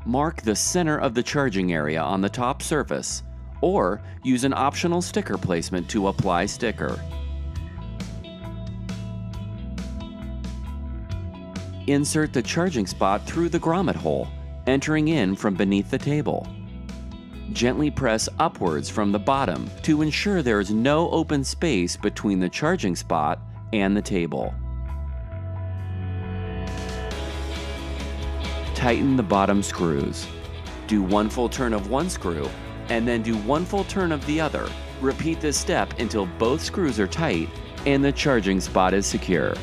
Mark the center of the charging area on the top surface, or use an optional sticker placement to apply sticker. Insert the charging spot through the grommet hole, entering in from beneath the table. Gently press upwards from the bottom to ensure there is no open space between the charging spot and the table. Tighten the bottom screws. Do one full turn of one screw, and then do one full turn of the other. Repeat this step until both screws are tight and the charging spot is secure.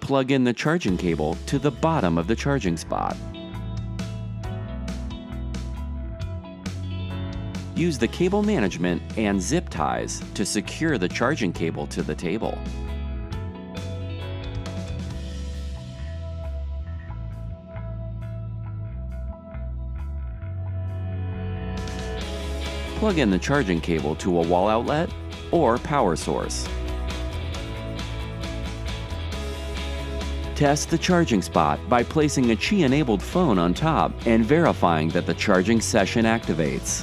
Plug in the charging cable to the bottom of the charging spot. Use the cable management and zip ties to secure the charging cable to the table. Plug in the charging cable to a wall outlet or power source. Test the charging spot by placing a Qi-enabled phone on top and verifying that the charging session activates.